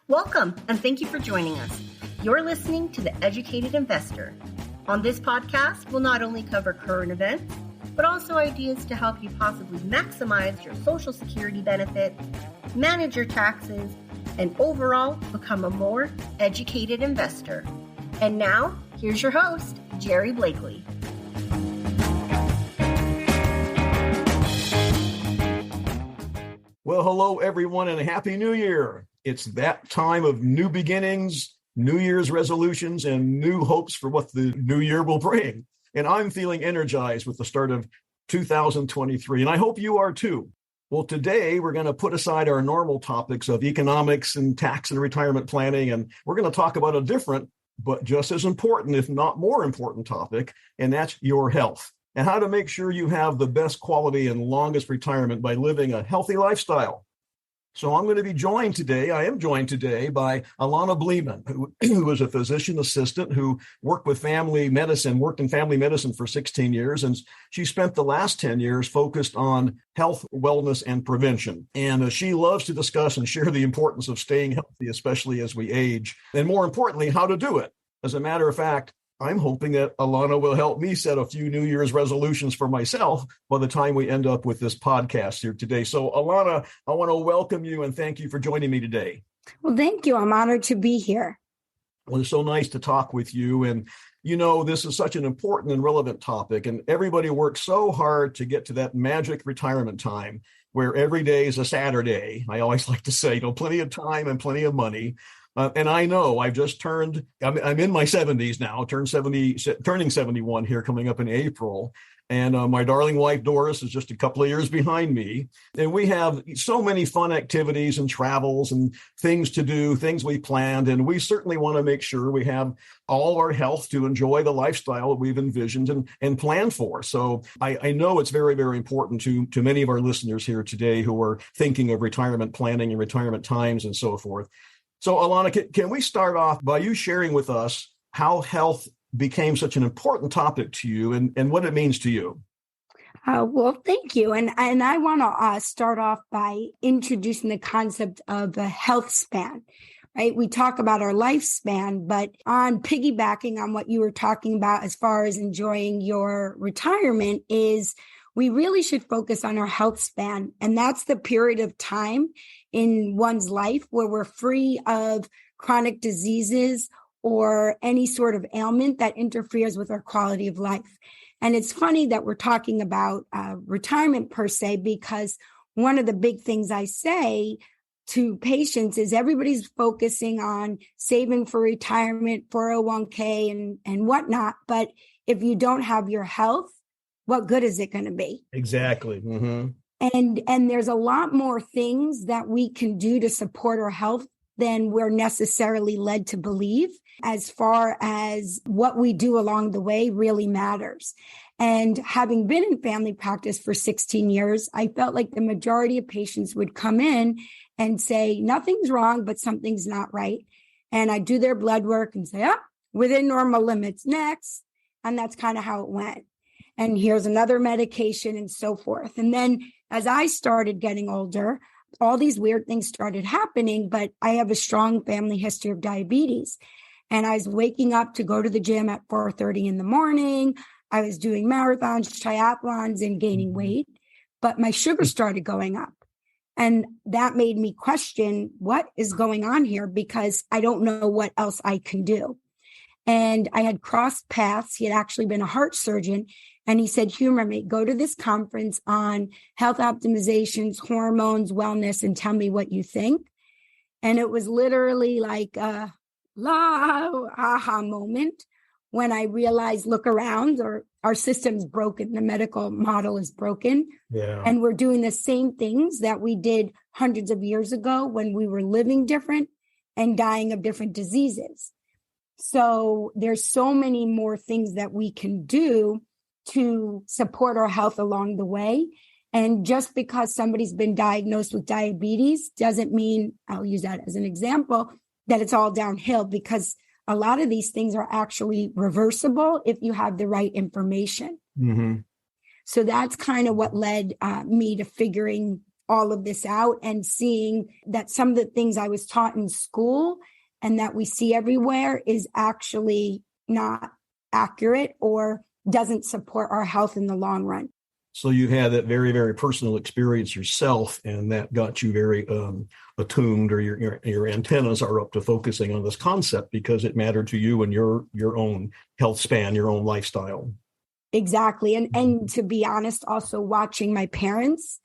Welcome, and thank you for joining us. You're listening to The Educated Investor. On this podcast, we'll not only cover current events, but also ideas to help you possibly maximize your Social Security benefit, manage your taxes, and overall become a more educated investor. And now, here's your host, Jerry Blakely. Well, hello, everyone, and a Happy New Year. It's that time of new beginnings, New Year's resolutions, and new hopes for what the new year will bring. And I'm feeling energized with the start of 2023, and I hope you are too. Well, today we're going to put aside our normal topics of economics and tax and retirement planning, and we're going to talk about a different, but just as important, if not more important topic, and that's your health and how to make sure you have the best quality and longest retirement by living a healthy lifestyle. So I am joined today by Ilona Bleaman, who is a physician assistant who worked in family medicine for 16 years. And she spent the last 10 years focused on health, wellness, and prevention. And she loves to discuss and share the importance of staying healthy, especially as we age, and more importantly, how to do it. As a matter of fact, I'm hoping that Ilona will help me set a few New Year's resolutions for myself by the time we end up with this podcast here today. So, Ilona, I want to welcome you and thank you for joining me today. Well, thank you. I'm honored to be here. Well, it's so nice to talk with you. And, you know, this is such an important and relevant topic, and everybody works so hard to get to that magic retirement time where every day is a Saturday. I always like to say, plenty of time and plenty of money. And I know I'm in my 70s now, turning 71 here coming up in April. And my darling wife, Doris, is just a couple of years behind me. And we have so many fun activities and travels and things to do, things we planned. And we certainly want to make sure we have all our health to enjoy the lifestyle that we've envisioned and planned for. So I know it's very, very important to many of our listeners here today who are thinking of retirement planning and retirement times and so forth. So, Ilona, can we start off by you sharing with us how health became such an important topic to you and what it means to you? Well, thank you. And I want to start off by introducing the concept of a health span, right? We talk about our lifespan, but on piggybacking on what you were talking about as far as enjoying your retirement is we really should focus on our health span. And that's the period of time in one's life where we're free of chronic diseases or any sort of ailment that interferes with our quality of life. And it's funny that we're talking about retirement per se, because one of the big things I say to patients is everybody's focusing on saving for retirement, 401k and whatnot. But if you don't have your health, what good is it going to be? Exactly. Mm-hmm. And there's a lot more things that we can do to support our health than we're necessarily led to believe, as far as what we do along the way really matters. And having been in family practice for 16 years, I felt like the majority of patients would come in and say, nothing's wrong, but something's not right. And I do their blood work and say, within normal limits, next. And that's kind of how it went. And here's another medication and so forth. And then as I started getting older, all these weird things started happening, but I have a strong family history of diabetes. And I was waking up to go to the gym at 4:30 in the morning. I was doing marathons, triathlons, and gaining weight, but my sugar started going up. And that made me question what is going on here, because I don't know what else I can do. And I had crossed paths. He had actually been a heart surgeon. And he said, humor me, go to this conference on health optimizations, hormones, wellness, and tell me what you think. And it was literally like a aha moment when I realized, look around, or our system's broken. The medical model is broken. Yeah. And we're doing the same things that we did hundreds of years ago when we were living different and dying of different diseases. So there's so many more things that we can do to support our health along the way. And just because somebody's been diagnosed with diabetes doesn't mean, I'll use that as an example, that it's all downhill, because a lot of these things are actually reversible if you have the right information. Mm-hmm. So that's kind of what led me to figuring all of this out and seeing that some of the things I was taught in school and that we see everywhere is actually not accurate or doesn't support our health in the long run. So you had that very, very personal experience yourself, and that got you very attuned, or your antennas are up to focusing on this concept because it mattered to you and your own health span, your own lifestyle. Exactly. And to be honest, also watching my parents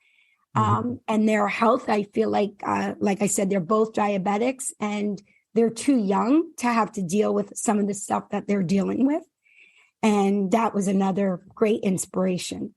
and their health, I feel like I said, they're both diabetics and they're too young to have to deal with some of the stuff that they're dealing with. And that was another great inspiration.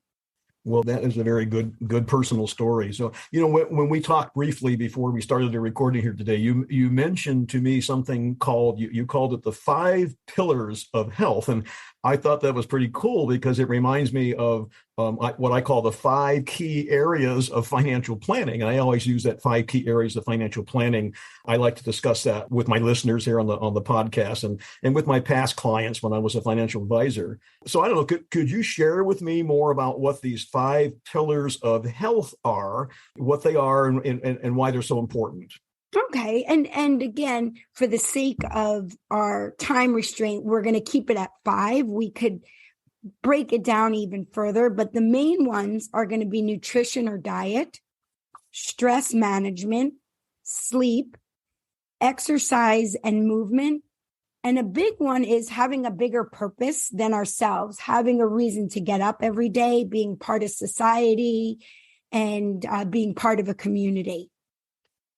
Well, that is a very good personal story. So, when we talked briefly before we started the recording here today, you mentioned to me something called, you called it the 5 pillars of health. And I thought that was pretty cool because it reminds me of what I call the 5 key areas of financial planning. And I always use that 5 key areas of financial planning. I like to discuss that with my listeners here on the podcast and with my past clients when I was a financial advisor. So I don't know, could you share with me more about what these 5 pillars of health are, what they are, and why they're so important? Okay. And again, for the sake of our time restraint, we're going to keep it at 5. We could break it down even further, but the main ones are going to be nutrition or diet, stress management, sleep, exercise and movement. And a big one is having a bigger purpose than ourselves, having a reason to get up every day, being part of society, and being part of a community.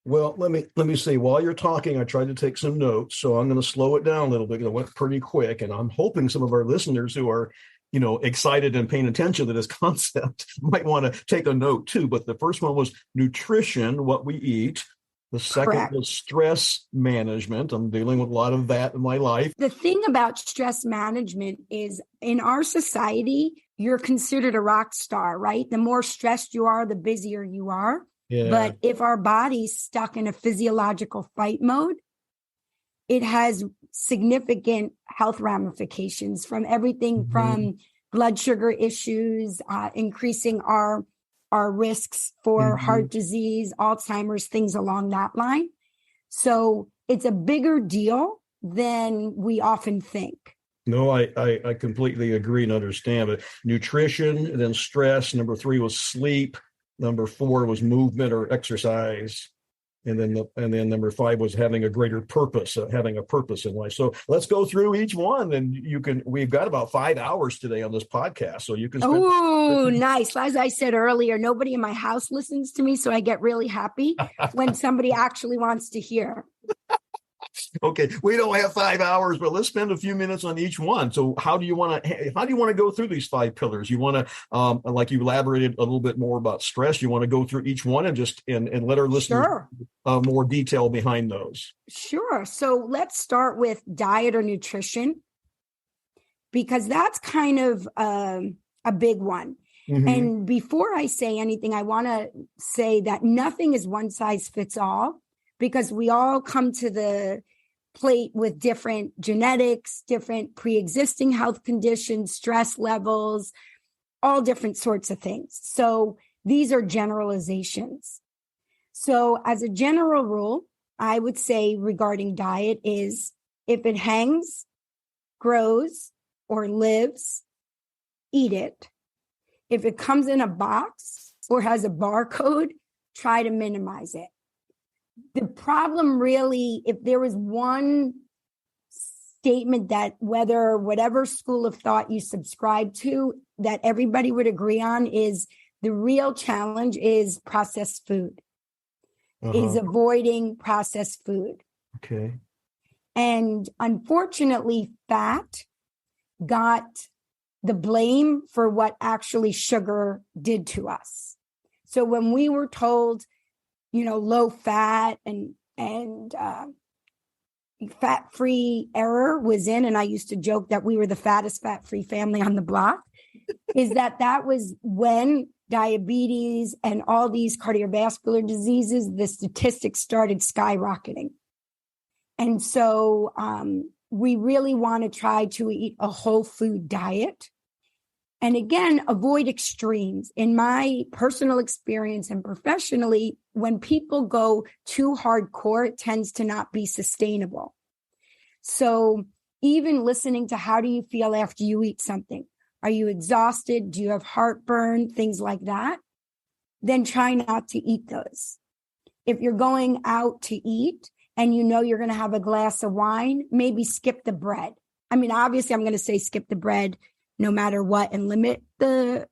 Well, let me see. While you're talking, I tried to take some notes, so I'm going to slow it down a little bit. It went pretty quick, and I'm hoping some of our listeners who are, excited and paying attention to this concept might want to take a note too. But the first one was nutrition, what we eat. The second Correct. was stress management. I'm dealing with a lot of that in my life. The thing about stress management is in our society, you're considered a rock star, right? The more stressed you are, the busier you are. Yeah. But if our body's stuck in a physiological fight mode, it has significant health ramifications from everything from blood sugar issues, increasing our risks for heart disease, Alzheimer's, things along that line. So it's a bigger deal than we often think. No, I completely agree and understand. But nutrition, then stress. Number 3 was sleep. Number 4 was movement or exercise. And then number 5 was having a greater purpose, having a purpose in life. So let's go through each one, and we've got about 5 hours today on this podcast, so you can spend. Oh, nice. As I said earlier, nobody in my house listens to me, so I get really happy when somebody actually wants to hear. Okay, we don't have 5 hours, but let's spend a few minutes on each one. So how do you want to go through these 5 pillars? You want to, like you elaborated a little bit more about stress. You want to go through each one and let our listeners more detail behind those. Sure. So let's start with diet or nutrition, because that's kind of a big one. And before I say anything, I want to say that nothing is one size fits all, because we all come to the plate with different genetics, different pre-existing health conditions, stress levels, all different sorts of things. So these are generalizations. So as a general rule, I would say regarding diet is if it hangs, grows, or lives, eat it. If it comes in a box or has a barcode, try to minimize it. The problem really, if there was one statement that whatever school of thought you subscribe to, that everybody would agree on, is the real challenge is processed food, is avoiding processed food. Okay. And unfortunately, fat got the blame for what actually sugar did to us. So when we were told, low fat and fat-free era was in, and I used to joke that we were the fattest fat-free family on the block, is that was when diabetes and all these cardiovascular diseases, the statistics started skyrocketing. And so we really want to try to eat a whole food diet. And again, avoid extremes. In my personal experience and professionally, when people go too hardcore, it tends to not be sustainable. So even listening to how do you feel after you eat something? Are you exhausted? Do you have heartburn? Things like that. Then try not to eat those. If you're going out to eat and you know you're going to have a glass of wine, maybe skip the bread. I mean, obviously, I'm going to say skip the bread no matter what and limit the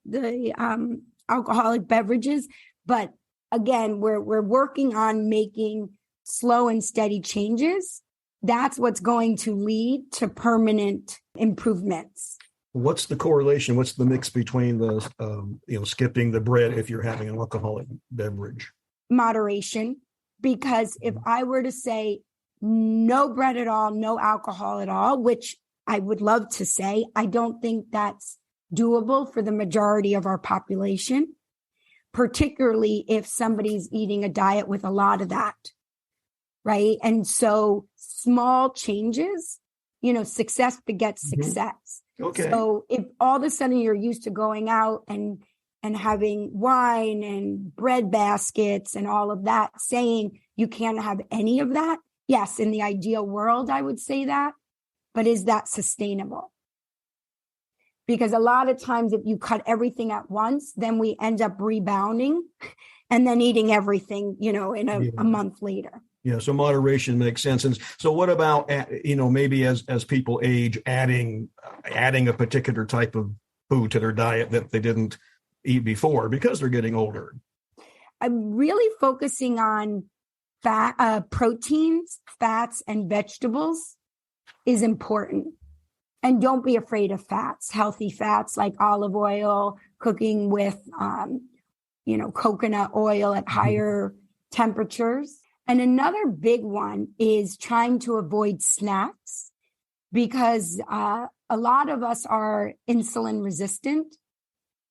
alcoholic beverages. But again, we're working on making slow and steady changes. That's what's going to lead to permanent improvements. What's the correlation? What's the mix between the, skipping the bread if you're having an alcoholic beverage? Moderation. Because if I were to say no bread at all, no alcohol at all, which I would love to say, I don't think that's doable for the majority of our population, particularly if somebody's eating a diet with a lot of that, right? And so small changes, success begets success. Okay. So if all of a sudden you're used to going out and having wine and bread baskets and all of that, saying you can't have any of that, yes, in the ideal world, I would say that. But is that sustainable? Because a lot of times if you cut everything at once, then we end up rebounding and then eating everything, in a month later. Yeah, so moderation makes sense. And so what about, maybe as people age, adding a particular type of food to their diet that they didn't eat before because they're getting older? I'm really focusing on proteins, fats, and vegetables is important. And don't be afraid of fats, healthy fats like olive oil, cooking with, coconut oil at higher temperatures. And another big one is trying to avoid snacks because a lot of us are insulin resistant,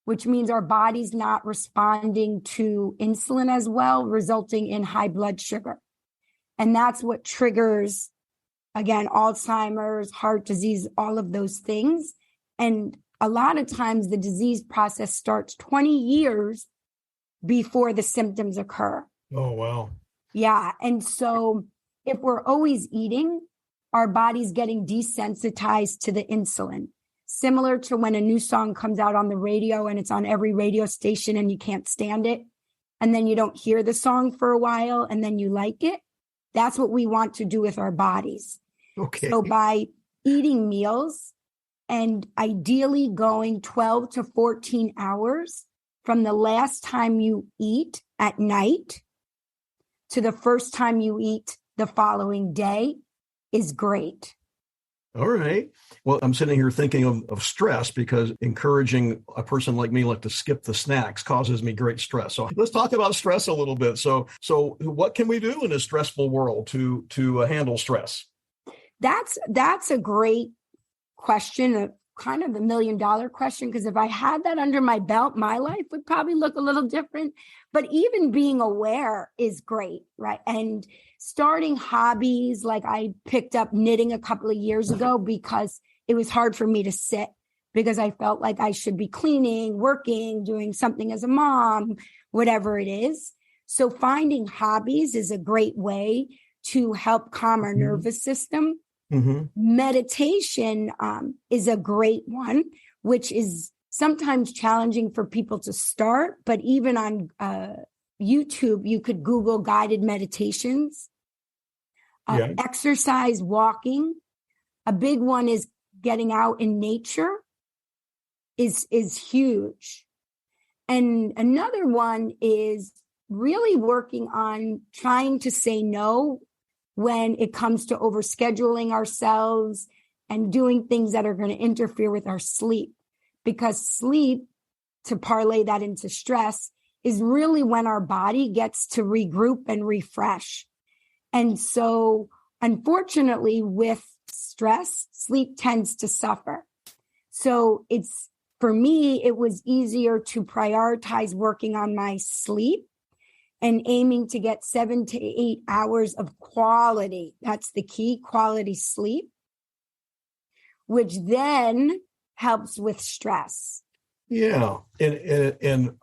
which means our body's not responding to insulin as well, resulting in high blood sugar. And that's what triggers, again, Alzheimer's, heart disease, all of those things. And a lot of times the disease process starts 20 years before the symptoms occur. Oh, wow. Yeah. And so if we're always eating, our body's getting desensitized to the insulin. Similar to when a new song comes out on the radio and it's on every radio station and you can't stand it. And then you don't hear the song for a while and then you like it. That's what we want to do with our bodies. Okay. So by eating meals and ideally going 12 to 14 hours from the last time you eat at night to the first time you eat the following day is great. All right. Well, I'm sitting here thinking of stress because encouraging a person like me to skip the snacks causes me great stress. So let's talk about stress a little bit. So what can we do in a stressful world to handle stress? That's a great question, kind of the $1 million question, because if I had that under my belt, my life would probably look a little different. But even being aware is great, right? And starting hobbies, like I picked up knitting a couple of years ago because it was hard for me to sit because I felt like I should be cleaning, working, doing something as a mom, whatever it is. So finding hobbies is a great way to help calm our nervous system. Meditation is a great one, which is sometimes challenging for people to start, but even on YouTube, you could Google guided meditations, exercise, walking. A big one is getting out in nature is huge. And another one is really working on trying to say no when it comes to overscheduling ourselves and doing things that are going to interfere with our sleep. Because sleep, to parlay that into stress, is really when our body gets to regroup and refresh. And so, unfortunately, with stress, sleep tends to suffer. So for me, it was easier to prioritize working on my sleep and aiming to get 7 to 8 hours of quality. That's the key, quality sleep, which then helps with stress. Yeah. And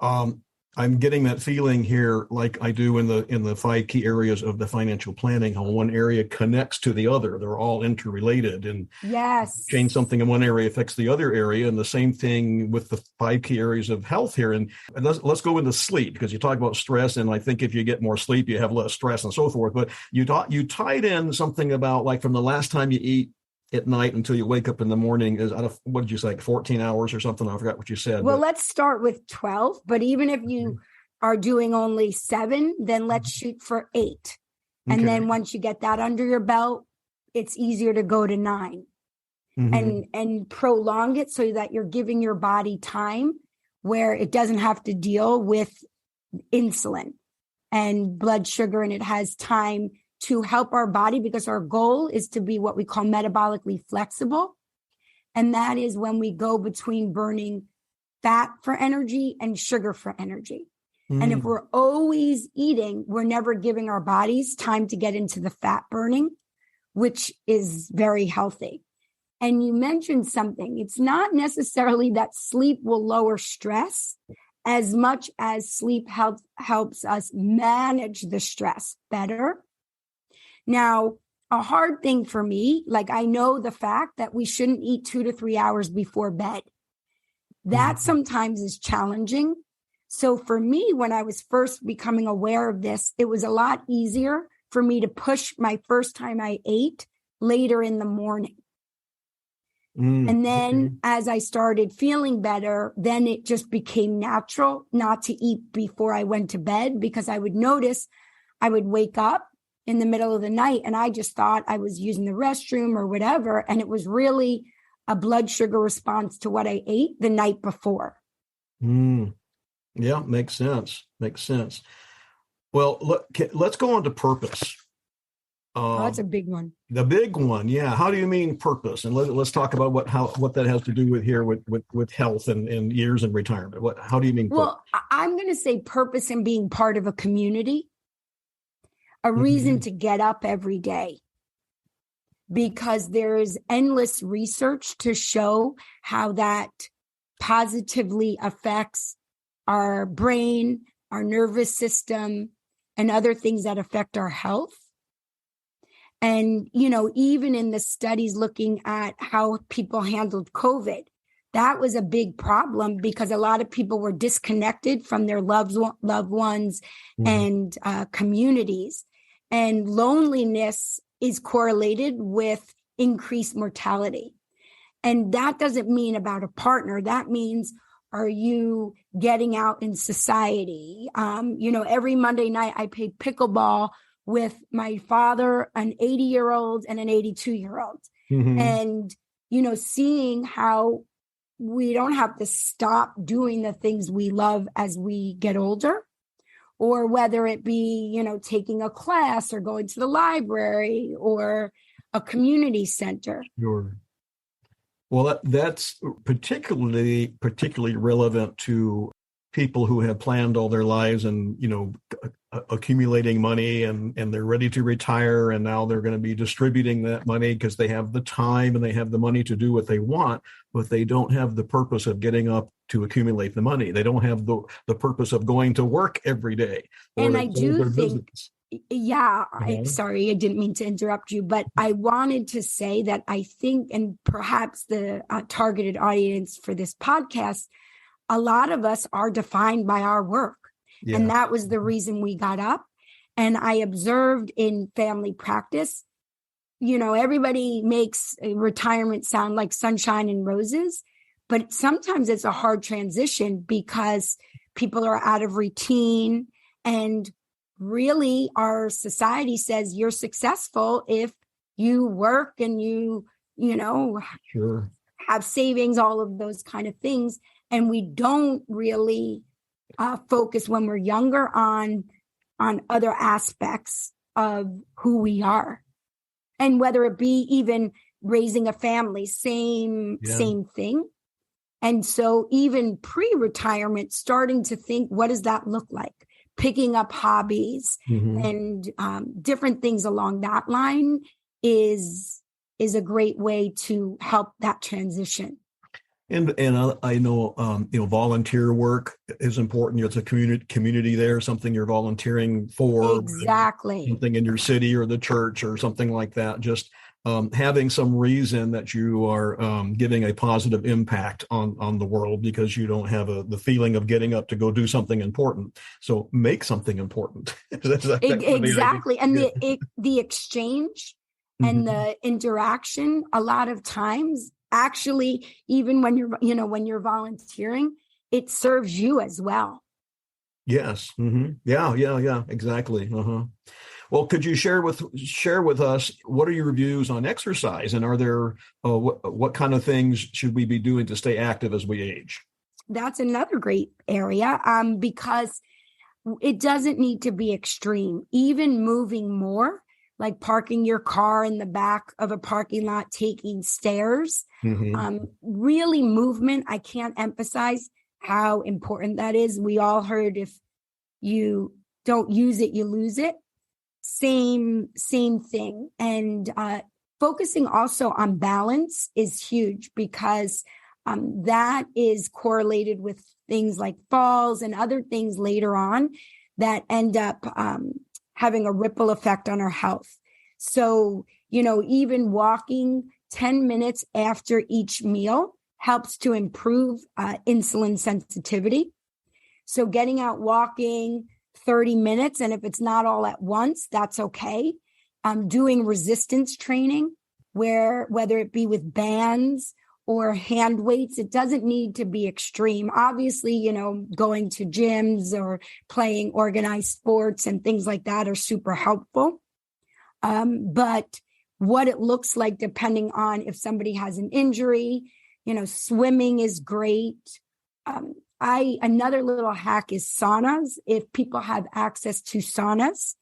I'm getting that feeling here, like I do in the 5 key areas of the financial planning, how one area connects to the other. They're all interrelated, and Yes. change something in one area affects the other area. And the same thing with the 5 key areas of health here. And let's go into sleep, because you talk about stress. And I think if you get more sleep, you have less stress and so forth. But you tied in something about, like, from the last time you eat at night until you wake up in the morning is out of, what did you say, like 14 hours or something? I forgot what you said. Well, let's start with 12. But even if you are doing only 7, then let's shoot for 8. And then once you get that under your belt, it's easier to go to 9. And prolong it so that you're giving your body time where it doesn't have to deal with insulin and blood sugar, and it has time to help our body, because our goal is to be what we call metabolically flexible. And that is when we go between burning fat for energy and sugar for energy. And if we're always eating, we're never giving our bodies time to get into the fat burning, which is very healthy. And you mentioned something. It's not necessarily that sleep will lower stress as much as sleep helps us manage the stress better. Now, a hard thing for me, like, I know the fact that we shouldn't eat 2 to 3 hours before bed. That sometimes is challenging. So for me, when I was first becoming aware of this, it was a lot easier for me to push my first time I ate later in the morning. And then as I started feeling better, then it just became natural not to eat before I went to bed, because I would notice I would wake up in the middle of the night and I just thought I was using the restroom or whatever. And it was really a blood sugar response to what I ate the night before. Yeah, makes sense. Well, look, let's go on to purpose. That's a big one. The big one, yeah. How do you mean purpose? And let's talk about what that has to do with here with health and years and retirement. How do you mean? Well, I'm going to say purpose in being part of a community, a reason to get up every day, because there's endless research to show how that positively affects our brain, our nervous system, and other things that affect our health. And, even in the studies looking at how people handled COVID, that was a big problem, because a lot of people were disconnected from their loved ones and communities. And loneliness is correlated with increased mortality. And that doesn't mean about a partner. That means, are you getting out in society? Every Monday night I play pickleball with my father, an 80-year-old and an 82-year-old. And, seeing how we don't have to stop doing the things we love as we get older, or whether it be, taking a class or going to the library or a community center. Sure. Well, that's particularly relevant to people who have planned all their lives and, accumulating money and they're ready to retire. And now they're going to be distributing that money because they have the time and they have the money to do what they want, but they don't have the purpose of getting up to accumulate the money. They don't have the purpose of going to work every day. And I do think, sorry, I didn't mean to interrupt you, but I wanted to say that I think, and perhaps the targeted audience for this podcast, a lot of us are defined by our work. Yeah. And that was the reason we got up. And I observed in family practice, everybody makes retirement sound like sunshine and roses, but sometimes it's a hard transition because people are out of routine. And really, our society says you're successful if you work and you sure, have savings, all of those kind of things. And we don't really focus when we're younger on other aspects of who we are. And whether it be even raising a family, same thing. And so even pre-retirement, starting to think, what does that look like? Picking up hobbies and different things along that line is a great way to help that transition. And I know volunteer work is important. It's a community there, something you're volunteering for, Exactly. something in your city or the church or something like that. Just having some reason that you are giving a positive impact on the world, because you don't have the feeling of getting up to go do something important. So make something important. Exactly. And yeah. the exchange and the interaction, a lot of times, actually, even when you're volunteering, it serves you as well. Yes. Mm-hmm. Yeah. Exactly. Uh-huh. Well, could you share with us, what are your views on exercise, and are there what kind of things should we be doing to stay active as we age? That's another great area, because it doesn't need to be extreme. Even moving more, like parking your car in the back of a parking lot, taking stairs, really movement. I can't emphasize how important that is. We all heard, if you don't use it, you lose it. Same thing. And focusing also on balance is huge, because that is correlated with things like falls and other things later on that end up having a ripple effect on our health. So, even walking 10 minutes after each meal helps to improve insulin sensitivity. So getting out walking 30 minutes, and if it's not all at once, that's okay. Doing resistance training, whether it be with bands or hand weights, it doesn't need to be extreme. Obviously, going to gyms or playing organized sports and things like that are super helpful. But what it looks like, depending on if somebody has an injury, swimming is great. Another little hack is saunas. If people have access to saunas,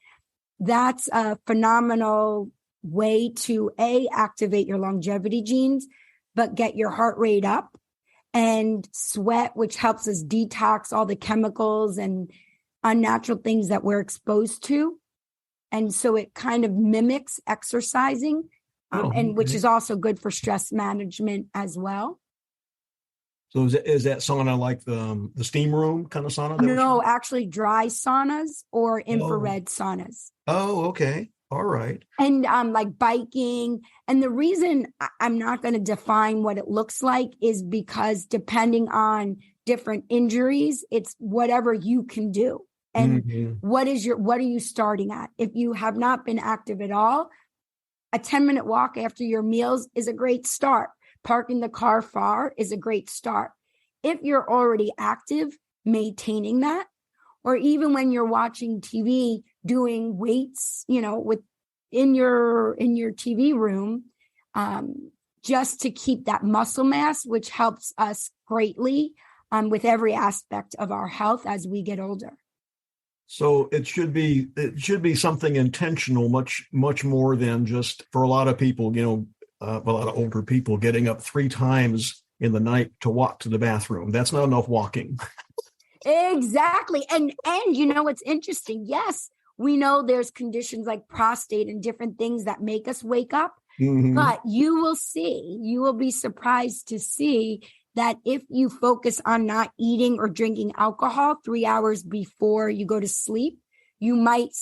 that's a phenomenal way to activate your longevity genes, but get your heart rate up, and sweat, which helps us detox all the chemicals and unnatural things that we're exposed to. And so it kind of mimics exercising, and which is also good for stress management as well. So is that sauna like the steam room kind of sauna? No, actually dry saunas or infrared saunas. Oh, okay. All right. And like biking. And the reason I'm not going to define what it looks like is because depending on different injuries, it's whatever you can do. And what are you starting at? If you have not been active at all, a 10-minute walk after your meals is a great start. Parking the car far is a great start. If you're already active, maintaining that, or even when you're watching TV, doing weights, in your TV room, just to keep that muscle mass, which helps us greatly with every aspect of our health as we get older. So it should be something intentional, much more than just, for a lot of people, a lot of older people, getting up 3 times in the night to walk to the bathroom. That's not enough walking. Exactly. And what's interesting? Yes, we know there's conditions like prostate and different things that make us wake up, but you will be surprised to see that if you focus on not eating or drinking alcohol 3 hours before you go to sleep, you might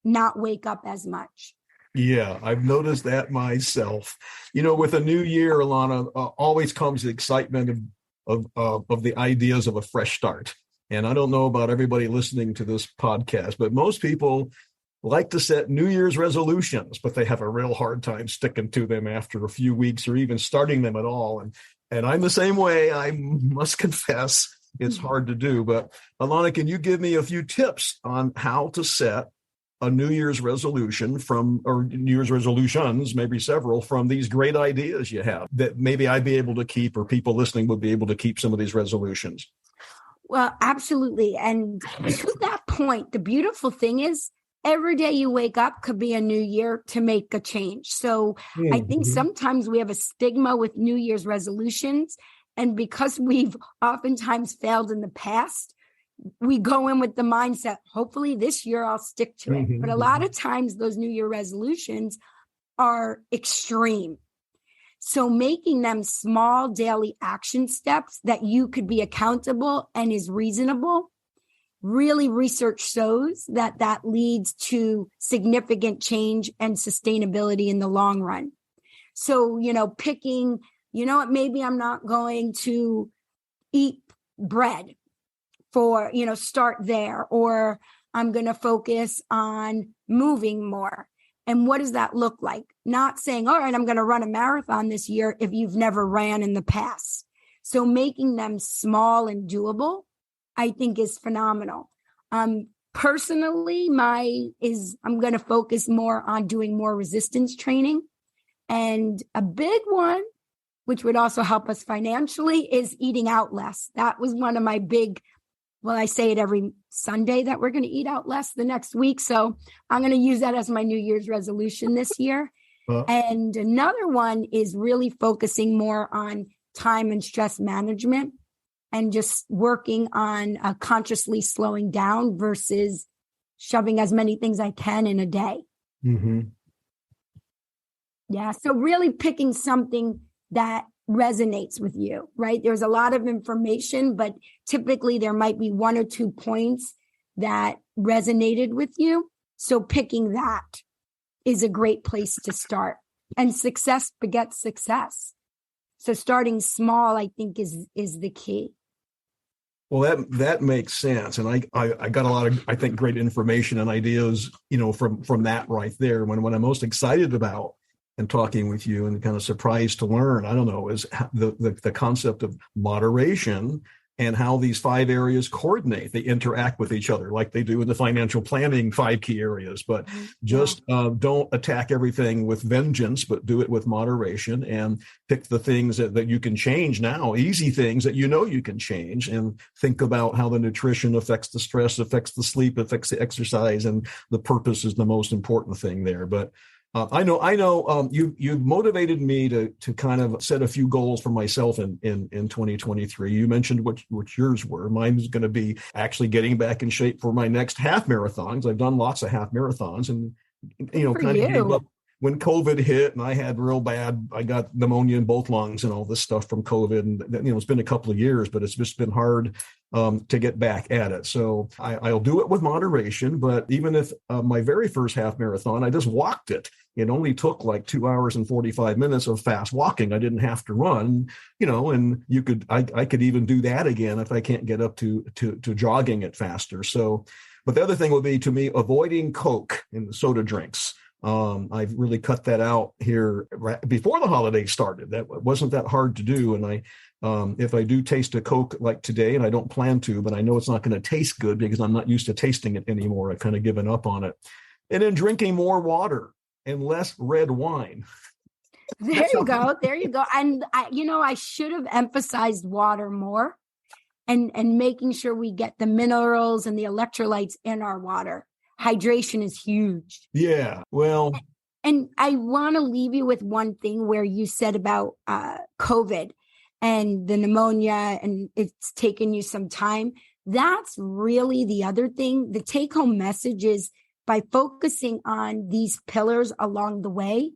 not wake up as much. Yeah, I've noticed that myself. With a new year, Ilona, always comes the excitement of the ideas of a fresh start. And I don't know about everybody listening to this podcast, but most people like to set New Year's resolutions, but they have a real hard time sticking to them after a few weeks or even starting them at all. And I'm the same way. I must confess, it's hard to do. But Ilona, can you give me a few tips on how to set a New Year's resolution or New Year's resolutions, maybe several, from these great ideas you have that maybe I'd be able to keep, or people listening would be able to keep some of these resolutions? Well, absolutely. And to that point, the beautiful thing is every day you wake up could be a new year to make a change. So I think sometimes we have a stigma with New Year's resolutions. And because we've oftentimes failed in the past, we go in with the mindset, hopefully this year I'll stick to it. But a lot of times those New Year resolutions are extreme. So making them small daily action steps that you could be accountable and is reasonable, really research shows that that leads to significant change and sustainability in the long run. So, picking, what, maybe I'm not going to eat bread for, start there, or I'm going to focus on moving more. And what does that look like? Not saying, all right, I'm going to run a marathon this year if you've never ran in the past. So making them small and doable, I think, is phenomenal. Personally, I'm going to focus more on doing more resistance training. And a big one, which would also help us financially, is eating out less. That was one of my big, I say it every Sunday that we're going to eat out less the next week. So I'm going to use that as my New Year's resolution this year. And another one is really focusing more on time and stress management and just working on consciously slowing down versus shoving as many things I can in a day. Mm-hmm. Yeah. So really picking something that resonates with you, right? There's a lot of information, but typically there might be one or 2 points that resonated with you. So picking that is a great place to start. And success begets success. So starting small, I think, is the key. Well, that makes sense. And I got a lot of, I think, great information and ideas, from that right there. What I'm most excited about and talking with you and kind of surprised to learn, I don't know, is the concept of moderation and how these 5 areas coordinate. They interact with each other like they do in the financial planning 5 key areas, but just don't attack everything with vengeance, but do it with moderation and pick the things that you can change now, easy things that you can change, and think about how the nutrition affects the stress, affects the sleep, affects the exercise, and the purpose is the most important thing there. But I know. You've motivated me to kind of set a few goals for myself in 2023. You mentioned what yours were. Mine is going to be actually getting back in shape for my next half marathons. I've done lots of half marathons, and kind of gave up when COVID hit, and I had I got pneumonia in both lungs and all this stuff from COVID. And it's been a couple of years, but it's just been hard to get back at it. So I'll do it with moderation. But even if my very first half marathon, I just walked it. It only took like 2 hours and 45 minutes of fast walking. I didn't have to run, and I could even do that again if I can't get up to jogging it faster. So, but the other thing would be, to me, avoiding Coke and soda drinks. I've really cut that out here right before the holidays started. That wasn't that hard to do. And if I do taste a Coke like today, and I don't plan to, but I know it's not going to taste good because I'm not used to tasting it anymore. I've kind of given up on it. And then drinking more water and less red wine. There you go. And I should have emphasized water more and making sure we get the minerals and the electrolytes in our water. Hydration is huge. Yeah. Well, and I want to leave you with one thing where you said about COVID and the pneumonia, and it's taken you some time. That's really the other thing. The take-home message is, by focusing on these pillars along the way,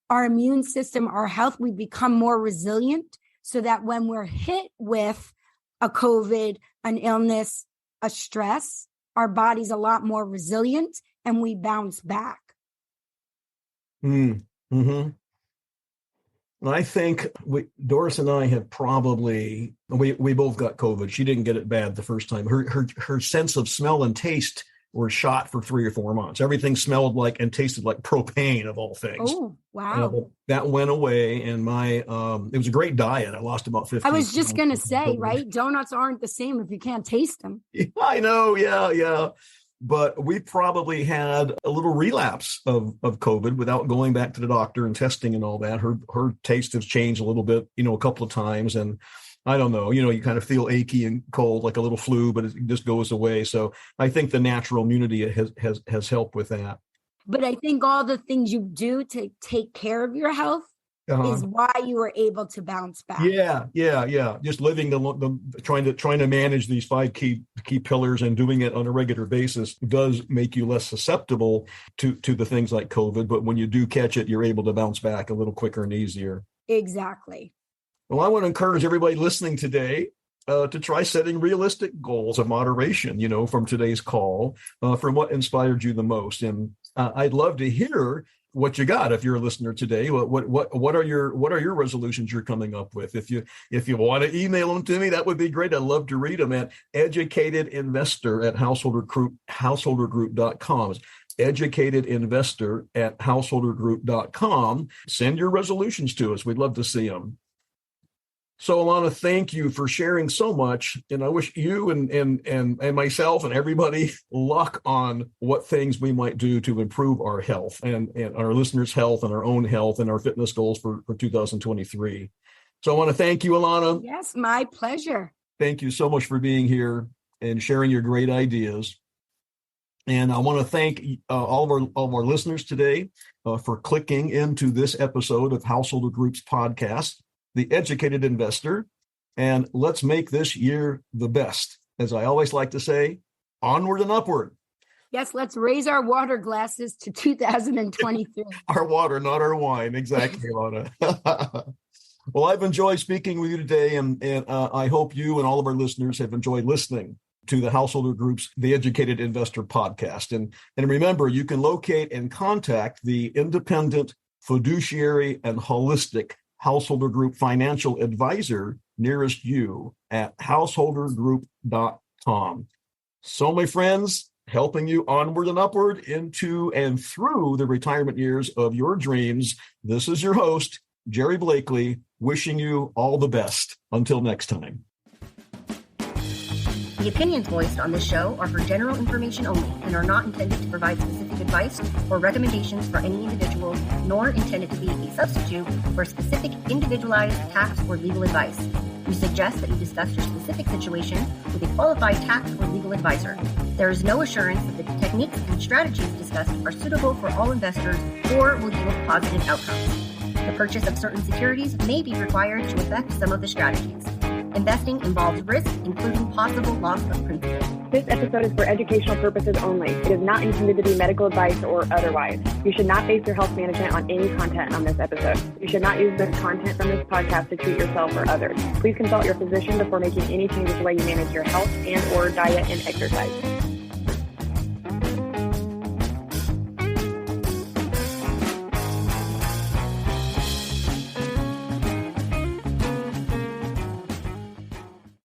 our immune system, our health, we become more resilient, so that when we're hit with a COVID, an illness, a stress, our body's a lot more resilient and we bounce back. Mm-hmm. I think Doris and I have probably, we both got COVID. She didn't get it bad the first time. Her sense of smell and taste were shot for 3 or 4 months. Everything smelled like and tasted like propane, of all things. Oh, wow. That went away, and it was a great diet. I lost about 50. I was just going to say, right? Donuts aren't the same if you can't taste them. I know. Yeah. But we probably had a little relapse of COVID without going back to the doctor and testing and all that. Her taste has changed a little bit, a couple of times. And I don't know, you kind of feel achy and cold, like a little flu, but it just goes away. So I think the natural immunity has helped with that. But I think all the things you do to take care of your health is why you were able to bounce back. Yeah. Just living trying to manage these 5 key pillars and doing it on a regular basis does make you less susceptible to the things like COVID. But when you do catch it, you're able to bounce back a little quicker and easier. Exactly. Well, I want to encourage everybody listening today to try setting realistic goals of moderation, from today's call, from what inspired you the most. And I'd love to hear what you got if you're a listener today. What are your resolutions you're coming up with? If you want to email them to me, that would be great. I'd love to read them at educatedinvestor@householdergroup.com. educatedinvestor@householdergroup.com. Send your resolutions to us. We'd love to see them. So, Ilona, thank you for sharing so much. And I wish you and myself and everybody luck on what things we might do to improve our health and our listeners' health and our own health and our fitness goals for 2023. So I want to thank you, Ilona. Yes, my pleasure. Thank you so much for being here and sharing your great ideas. And I want to thank all of our listeners today for clicking into this episode of Householder Group's podcast, The Educated Investor. And let's make this year the best. As I always like to say, onward and upward. Yes, let's raise our water glasses to 2023. Our water, not our wine. Exactly, Ilona. Well, I've enjoyed speaking with you today, and I hope you and all of our listeners have enjoyed listening to the Householder Group's The Educated Investor podcast. And remember, you can locate and contact the independent, fiduciary, and holistic Householder Group financial advisor nearest you at householdergroup.com. So, my friends, helping you onward and upward into and through the retirement years of your dreams, this is your host, Jerry Blakely, wishing you all the best. Until next time. The opinions voiced on this show are for general information only and are not intended to provide specific advice or recommendations for any individual, nor intended to be a substitute for specific individualized tax or legal advice. We suggest that you discuss your specific situation with a qualified tax or legal advisor. There is no assurance that the techniques and strategies discussed are suitable for all investors or will yield positive outcomes. The purchase of certain securities may be required to affect some of the strategies. Investing involves risk, including possible loss of principal. This episode is for educational purposes only. It is not intended to be medical advice or otherwise. You should not base your health management on any content on this episode. You should not use the content from this podcast to treat yourself or others. Please consult your physician before making any changes to the way you manage your health and/or diet and exercise.